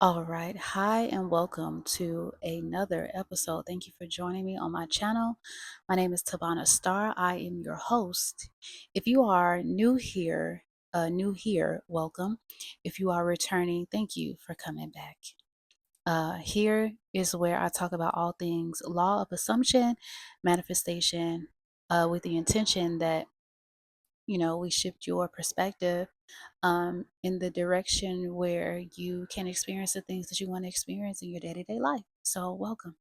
All right. Hi, and welcome to another episode. Thank you for joining me on my channel. My name is TavonaStarO. I am your host. If you are new here, welcome. If you are returning, thank you for coming back. Here is where I talk about all things law of assumption, manifestation, with the intention that we shift your perspective in the direction where you can experience the things that you want to experience in your day to day life. So, welcome.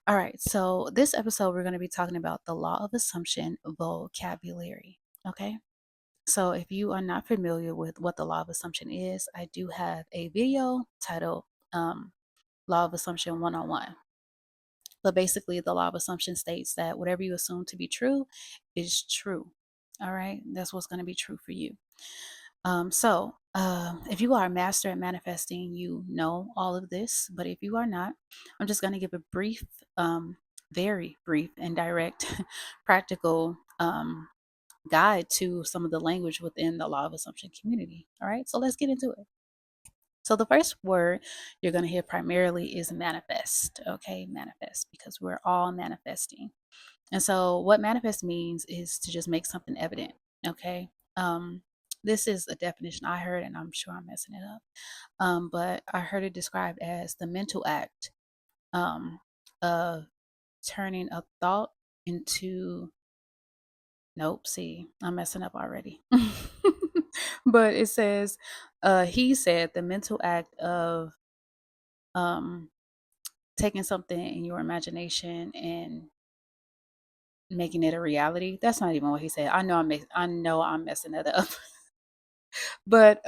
All right. So, this episode, we're going to be talking about the law of assumption vocabulary. Okay. So, if you are not familiar with what the law of assumption is, I do have a video titled Law of Assumption 101. But basically, the law of assumption states that whatever you assume to be true is true. All right. That's what's going to be true for you. If you are a master at manifesting, you know all of this. But if you are not, I'm just going to give a brief, very brief and direct, practical guide to some of the language within the law of assumption community. All right, so let's get into it. So the first word you're going to hear primarily is manifest. Okay, manifest, because we're all manifesting. And so what manifest means is to just make something evident. Okay. This is a definition I heard, and I'm sure I'm messing it up. But I heard it described as the mental act um, of turning a thought into, nope, see, I'm messing up already. But it says, he said the mental act of um, taking something in your imagination and making it a reality. That's not even what he said. I know I'm messing it up. But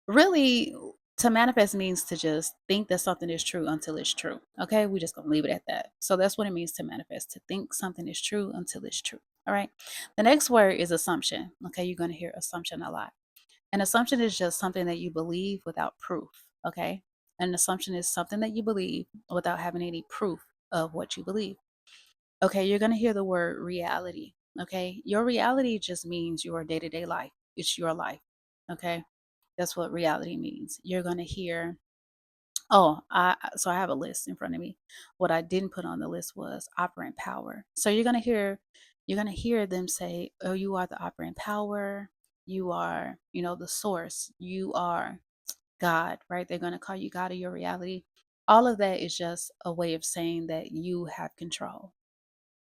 really, to manifest means to just think that something is true until it's true. Okay, we just gonna leave it at that. So that's what it means to manifest, to think something is true until it's true. All right. The next word is assumption. Okay, you're gonna hear assumption a lot. An assumption is just something that you believe without proof. Okay. An assumption is something that you believe without having any proof of what you believe. Okay, you're going to hear the word reality. Okay, your reality just means your day to day life, it's your life. Okay, that's what reality means. You're going to hear, oh, so I have a list in front of me. What I didn't put on the list was operant power. So you're going to hear them say, oh, you are the operant power. You are, the source. You are God, right? They're going to call you God of your reality. All of that is just a way of saying that you have control,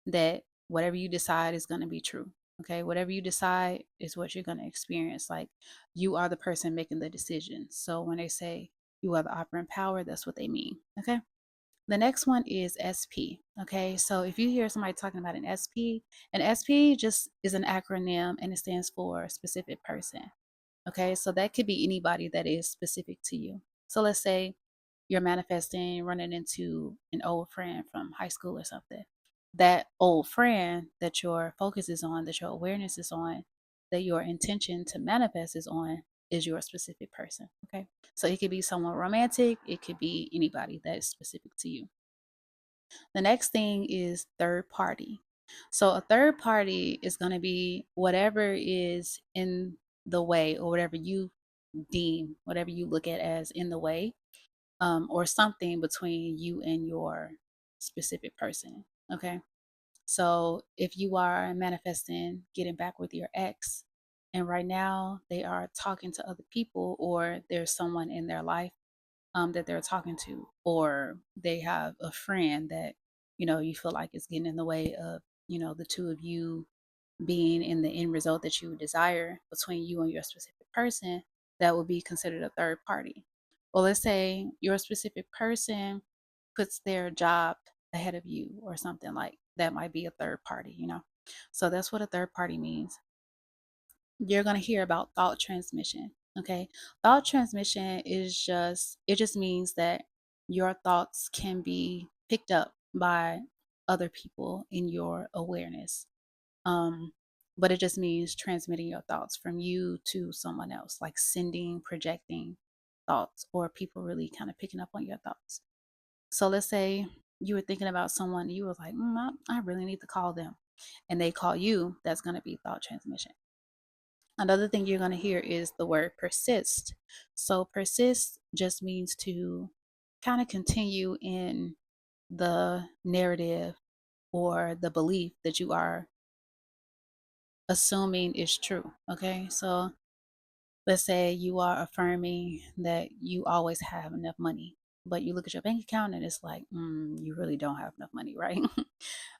that whatever you decide is going to be true. Okay, whatever you decide is what you're going to experience. Like, you are the person making the decision. So when they say you are the operant power, that's what they mean. Okay, the next one is SP. Okay, so if you hear somebody talking about an SP just is an acronym, and it stands for specific person. Okay, so that could be anybody that is specific to you. So let's say you're manifesting running into an old friend from high school or something. That old friend that your focus is on, that your awareness is on, that your intention to manifest is on, is your specific person. Okay, so it could be someone romantic, it could be anybody that is specific to you. The next thing is third party. So a third party is going to be whatever is in the way, or whatever you deem, whatever you look at as in the way, or something between you and your specific person. Okay. So if you are manifesting getting back with your ex, and right now they are talking to other people, or there's someone in their life that they're talking to, or they have a friend that you feel like is getting in the way of the two of you being in the end result that you desire between you and your specific person, that would be considered a third party. Well, let's say your specific person puts their job ahead of you or something, like that might be a third party. So that's what a third party means. You're going to hear about thought transmission. Okay, thought transmission it just means that your thoughts can be picked up by other people in your awareness. um but it just means transmitting your thoughts from you to someone else, like sending, projecting thoughts, or people really kind of picking up on your thoughts. So let's say you were thinking about someone and you were like, I really need to call them, and they call you. That's going to be thought transmission. Another thing you're going to hear is the word persist. So persist just means to kind of continue in the narrative or the belief that you are assuming is true. Okay. So let's say you are affirming that you always have enough money, but you look at your bank account and it's like, you really don't have enough money, right?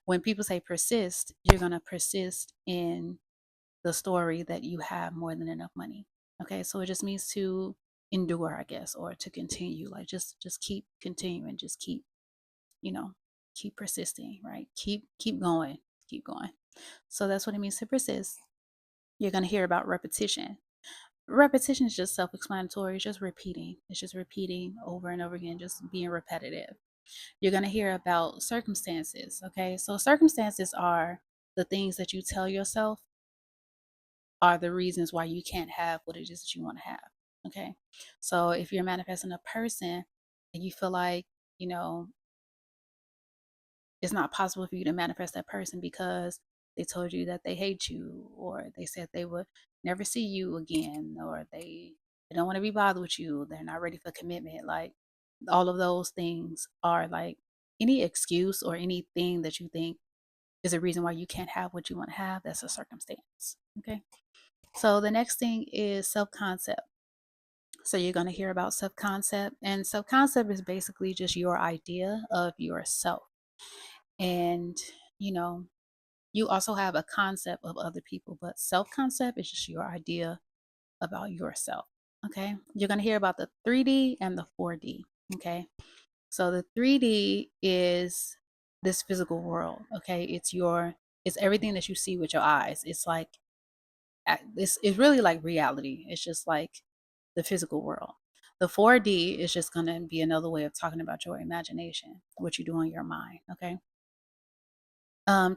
When people say persist, you're going to persist in the story that you have more than enough money. Okay. So it just means to endure, I guess, or to continue, like just keep continuing, just keep, you know, keep persisting, right? Keep going, keep going. So that's what it means to persist. You're going to hear about repetition. Repetition is just self-explanatory. It's just repeating. It's just repeating over and over again, just being repetitive. You're going to hear about circumstances. Okay. So circumstances are the things that you tell yourself are the reasons why you can't have what it is that you want to have. Okay. So if you're manifesting a person and you feel like, you know, it's not possible for you to manifest that person because they told you that they hate you, or they said they would never see you again, or they don't want to be bothered with you, they're not ready for commitment. Like all of those things are like any excuse or anything that you think is a reason why you can't have what you want to have, that's a circumstance. Okay. So the next thing is self concept. So you're going to hear about self concept, and self concept is basically just your idea of yourself. And, you know, you also have a concept of other people, but self concept is just your idea about yourself. Okay. You're going to hear about the 3D and the 4D. Okay. So the 3D is this physical world. Okay. It's everything that you see with your eyes. It's like, it's really like reality. It's just like the physical world. The 4D is just going to be another way of talking about your imagination, what you do in your mind. Okay.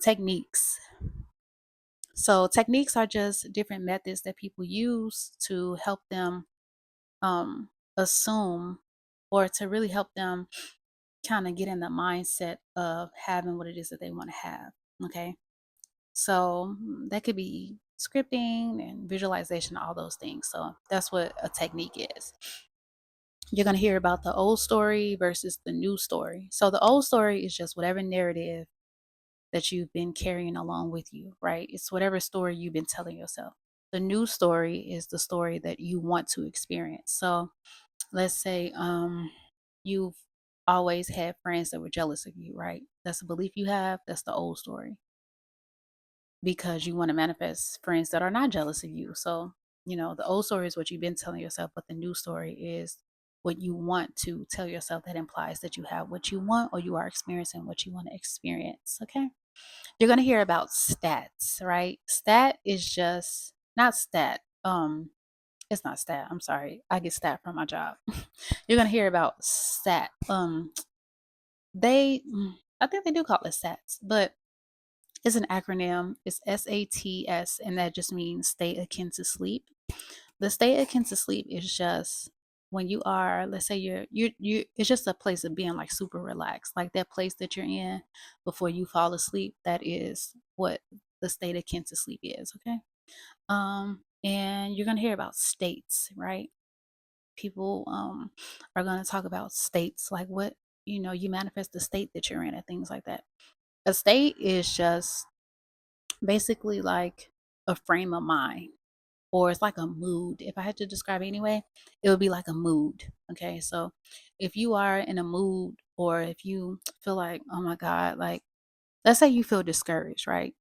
Techniques. So techniques are just different methods that people use to help them assume, or to really help them kind of get in the mindset of having what it is that they want to have. Okay. So that could be scripting and visualization, all those things. So that's what a technique is. You're going to hear about the old story versus the new story. So the old story is just whatever narrative that you've been carrying along with you, right? It's whatever story you've been telling yourself. The new story is the story that you want to experience. So let's say you've always had friends that were jealous of you, right? That's a belief you have. That's the old story, because you want to manifest friends that are not jealous of you. So, the old story is what you've been telling yourself, but the new story is what you want to tell yourself, that implies that you have what you want, or you are experiencing what you want to experience. Okay. You're going to hear about stats, right? Stat is just not stat. It's not stat. I'm sorry. I get stat from my job. You're going to hear about stat. They, I think they do call it stats, but it's an acronym. It's SATS, and that just means state akin to sleep. The state akin to sleep is just when you are, let's say you it's just a place of being like super relaxed, like that place that you're in before you fall asleep. That is what the state akin to sleep is. Okay. And you're gonna hear about states, right? People are gonna talk about states, like what, you manifest the state that you're in and things like that. A state is just basically like a frame of mind, or it's like a mood. If I had to describe it anyway, it would be like a mood. Okay. So if you are in a mood, or if you feel like, oh my God, like let's say you feel discouraged, right?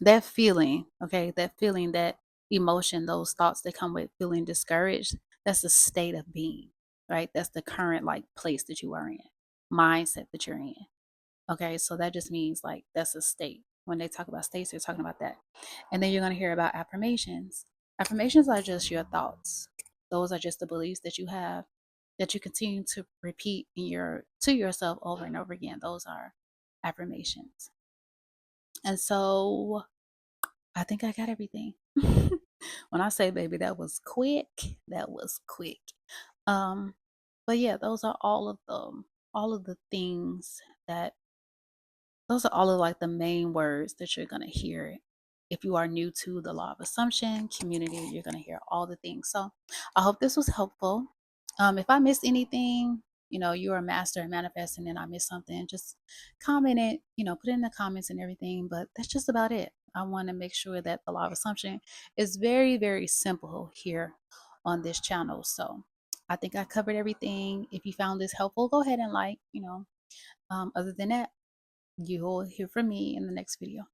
That feeling, okay, that feeling, that emotion, those thoughts that come with feeling discouraged, that's a state of being, right? That's the current like place that you are in, mindset that you're in. Okay, so that just means like that's a state. When they talk about states, they're talking about that. And then you're going to hear about affirmations. Affirmations are just your thoughts. Those are just the beliefs that you have, that you continue to repeat to yourself over and over again. Those are affirmations. And so I think I got everything. When I say baby, that was quick. That was quick. Um, but yeah, those are all of the things that those are all of like the main words that you're gonna hear If you are new to the law of assumption community, you're going to hear all the things. So I hope this was helpful. If I missed anything, you're a master at manifesting and I missed something, just comment it, put it in the comments and everything. But that's just about it. I want to make sure that the law of assumption is very, very simple here on this channel. So I think I covered everything. If you found this helpful, go ahead and like. Other than that, you'll hear from me in the next video.